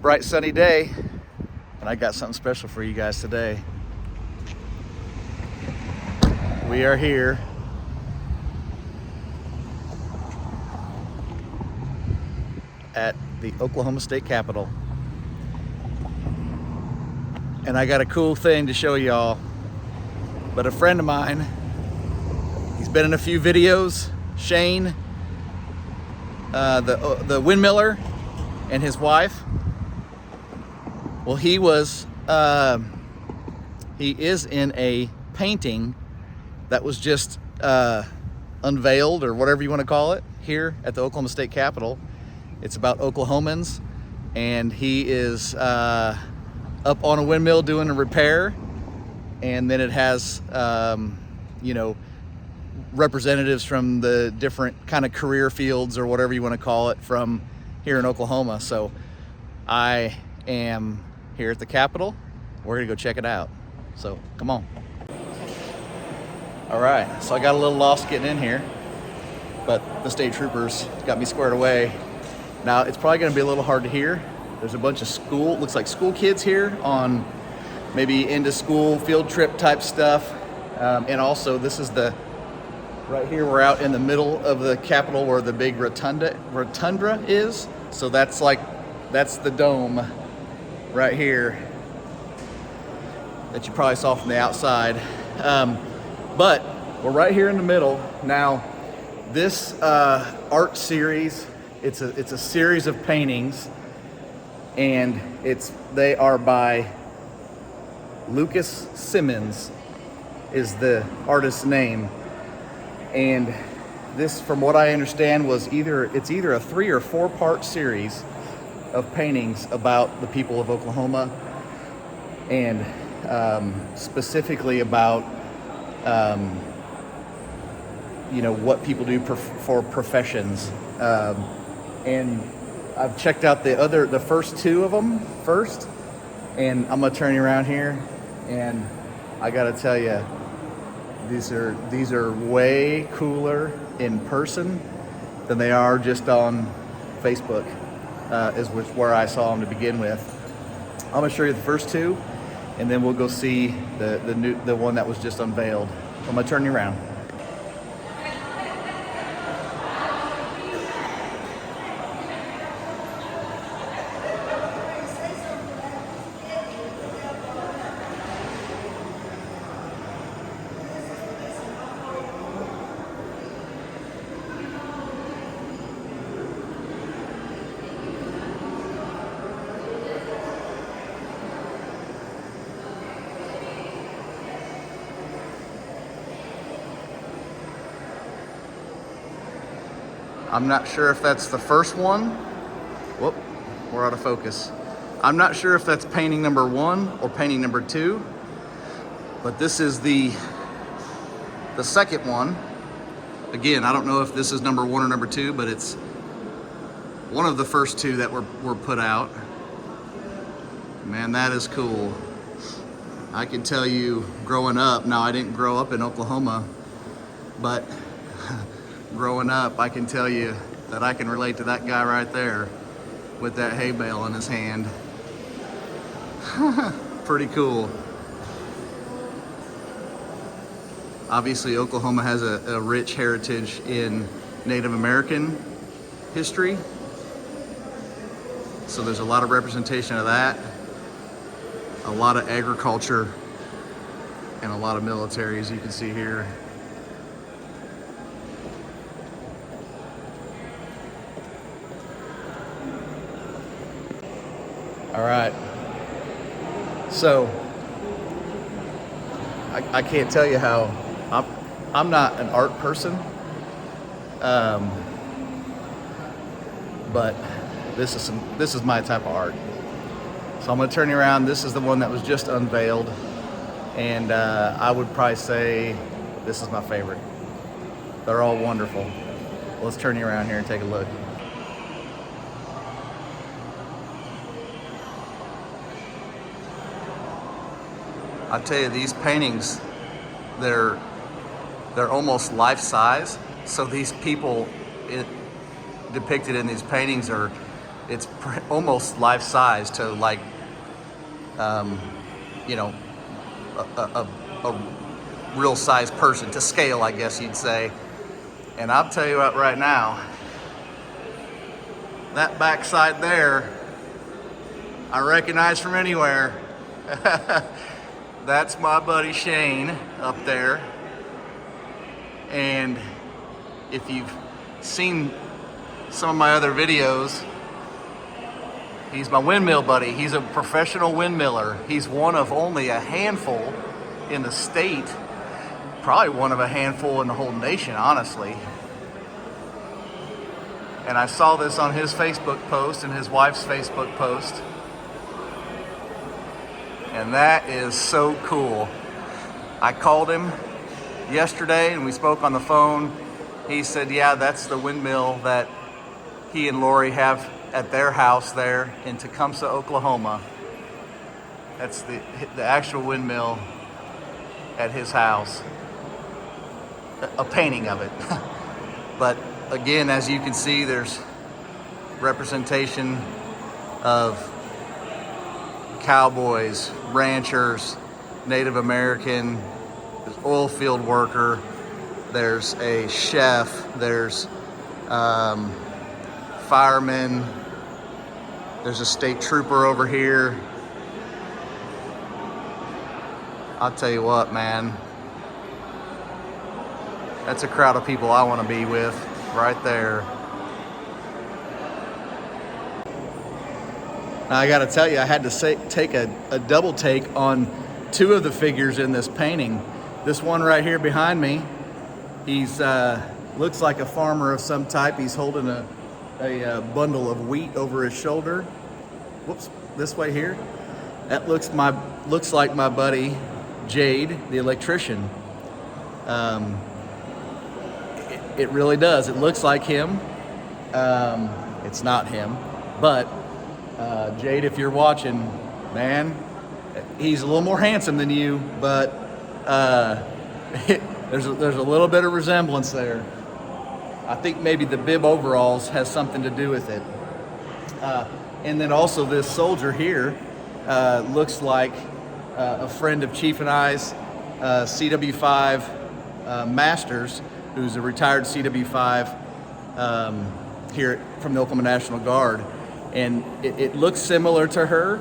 bright sunny day, and I got something special for you guys today. We are here at the Oklahoma State Capitol, and I got a cool thing to show y'all. But a friend of mine, he's been in a few videos, Shane, the windmiller, and his wife. Well, he is in a painting that was just unveiled, or whatever you want to call it, here at the Oklahoma State Capitol. It's about Oklahomans, and he is up on a windmill doing a repair, and then it has representatives from the different kind of career fields, or whatever you want to call it, from here in Oklahoma. So I am here at the Capitol. We're gonna go check it out. So come on. All right, so I got a little lost getting in here, but the state troopers got me squared away. Now it's probably gonna be a little hard to hear. There's a bunch of looks like school kids here on maybe into school field trip type stuff. And also this is right here, we're out in the middle of the Capitol where the big rotunda is. So that's the dome right here that you probably saw from the outside. But we're right here in the middle. Now, this art series, it's a series of paintings, and they are by Lucas Simmons is the artist's name. And this, from what I understand, it's either a 3 or 4 part series of paintings about the people of Oklahoma, and specifically about what people do for professions. And I've checked out the first 2 of them first, and I'm gonna turn you around here, and I gotta tell you, these are way cooler in person than they are just on Facebook, where I saw them to begin with. I'm gonna show you the first 2, and then we'll go see the one that was just unveiled. I'm gonna turn you around. I'm not sure if that's the first one. Whoop, we're out of focus. I'm not sure if that's painting number 1 or painting number 2, but this is the second one. Again, I don't know if this is number 1 or number 2, but it's one of the first 2 that were put out. Man, that is cool. I can tell you, growing up, now I didn't grow up in Oklahoma, but growing up, I can tell you that I can relate to that guy right there with that hay bale in his hand. Pretty cool. Obviously, Oklahoma has a rich heritage in Native American history, so there's a lot of representation of that, a lot of agriculture, and a lot of military, as you can see here. All right, so I can't tell you how I'm not an art person, but this is my type of art. So I'm gonna turn you around. This is the one that was just unveiled, and I would probably say this is my favorite. They're all wonderful. Let's turn you around here and take a look. I tell you, these paintings, they're almost life size. So these people depicted in these paintings are It's almost life-size to like, you know, a real-size person, to scale, I guess you'd say. And I'll tell you what, right now, that backside there, I recognize from anywhere. That's my buddy Shane up there. And if you've seen some of my other videos, he's my windmill buddy. He's a professional windmiller. He's one of only a handful in the state, probably one of a handful in the whole nation, honestly. And I saw this on his Facebook post and his wife's Facebook post. And that is so cool. I called him yesterday and we spoke on the phone. He said, yeah, that's the windmill that he and Lori have at their house there in Tecumseh, Oklahoma. That's the actual windmill at his house. A painting of it. But again, as you can see, there's representation of cowboys, ranchers, Native American, there's oil field worker, there's a chef, there's firemen, there's a state trooper over here. I'll tell you what, man, that's a crowd of people I want to be with right there. Now, I got to tell you, I had to take a double take on two of the figures in this painting. This one right here behind me, he's looks like a farmer of some type. He's holding a bundle of wheat over his shoulder. Whoops, this way here. That looks like my buddy Jade, the electrician. It really does. It looks like him. It's not him, but Jade, if you're watching, man, he's a little more handsome than you, but there's a little bit of resemblance there. I think maybe the bib overalls has something to do with it. And then also this soldier here looks like a friend of Chief and I's, CW5 Masters, who's a retired CW5 here from the Oklahoma National Guard. And it looks similar to her,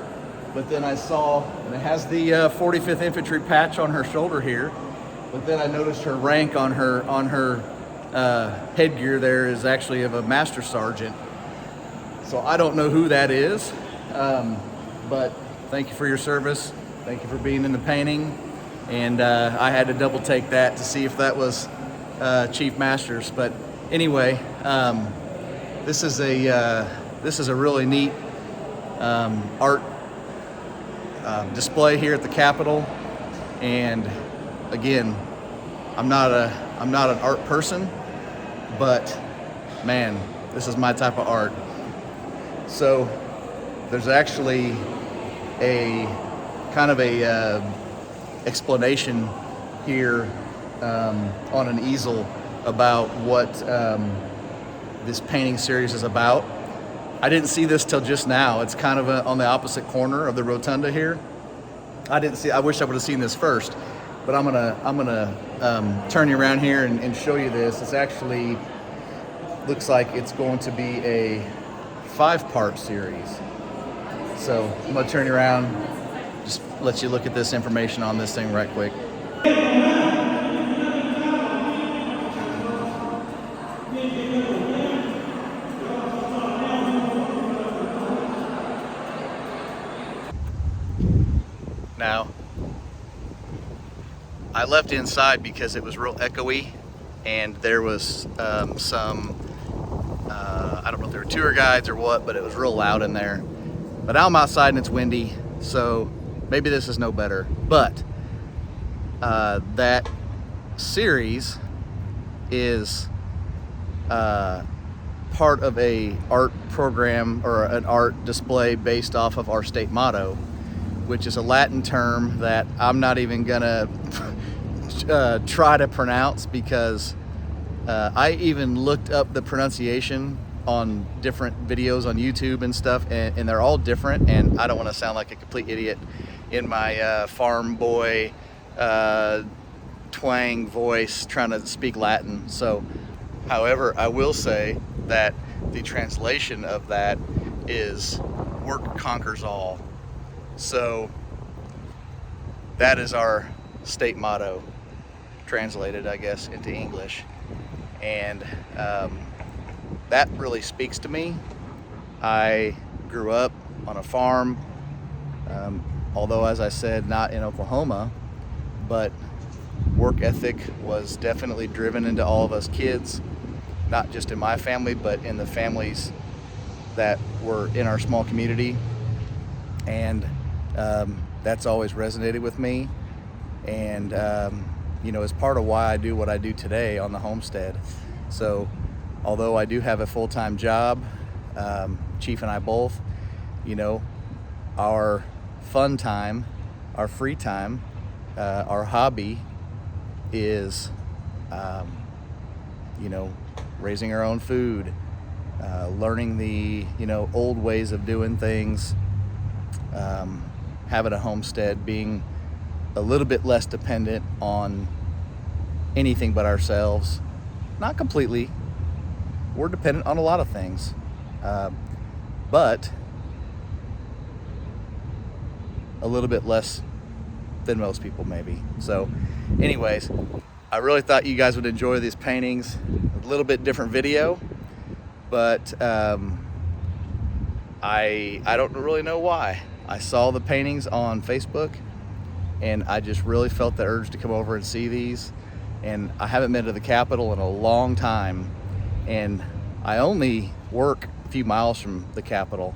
but then I saw, and it has the 45th Infantry patch on her shoulder here, but then I noticed her rank on her headgear there is actually of a Master Sergeant. So I don't know who that is, but thank you for your service. Thank you for being in the painting. And I had to double take that to see if that was Chief Masters. But anyway, this is a really neat art display here at the Capitol. And again, I'm not an art person, but man, this is my type of art. So there's actually a kind of a explanation here on an easel about what this painting series is about. I didn't see this till just now. It's kind of on the opposite corner of the rotunda here. I wish I would have seen this first, but I'm gonna turn you around here and show you this. It's actually looks like it's going to be a 5-part series. So I'm gonna turn you around, just let you look at this information on this thing right quick. Now, I left inside because it was real echoey, and there was some, I don't know if there were tour guides or what, but it was real loud in there. But now I'm outside and it's windy, so maybe this is no better. But that series is part of a art program or an art display based off of our state motto, which is a Latin term that I'm not even gonna try to pronounce, because I even looked up the pronunciation on different videos on YouTube and stuff, and they're all different, and I don't want to sound like a complete idiot in my farm boy twang voice trying to speak Latin. So, however, I will say that the translation of that is work conquers all. So that is our state motto, translated, I guess, into English. And that really speaks to me. I grew up on a farm, although, as I said, not in Oklahoma, but work ethic was definitely driven into all of us kids, not just in my family, but in the families that were in our small community. And that's always resonated with me. And, you know, is part of why I do what I do today on the homestead. So although I do have a full-time job, Chief and I both, you know, our fun time, our free time, our hobby is, you know, raising our own food, learning the, you know, old ways of doing things, having a homestead, being a little bit less dependent on anything but ourselves. Not completely. We're dependent on a lot of things, but a little bit less than most people maybe. So anyways, I really thought you guys would enjoy these paintings. A little bit different video, but I don't really know why. I saw the paintings on Facebook and I just really felt the urge to come over and see these. And I haven't been to the Capitol in a long time, and I only work a few miles from the Capitol,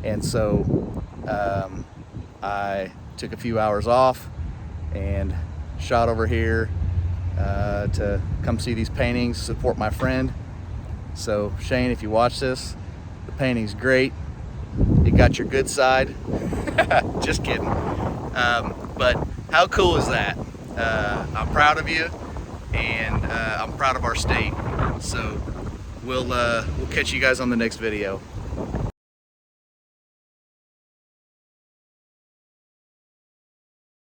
and so I took a few hours off and shot over here to come see these paintings, support my friend. So Shane, if you watch this, the painting's great. It got your good side. Just kidding. But how cool is that? I'm proud of you, and I'm proud of our state. So we'll catch you guys on the next video.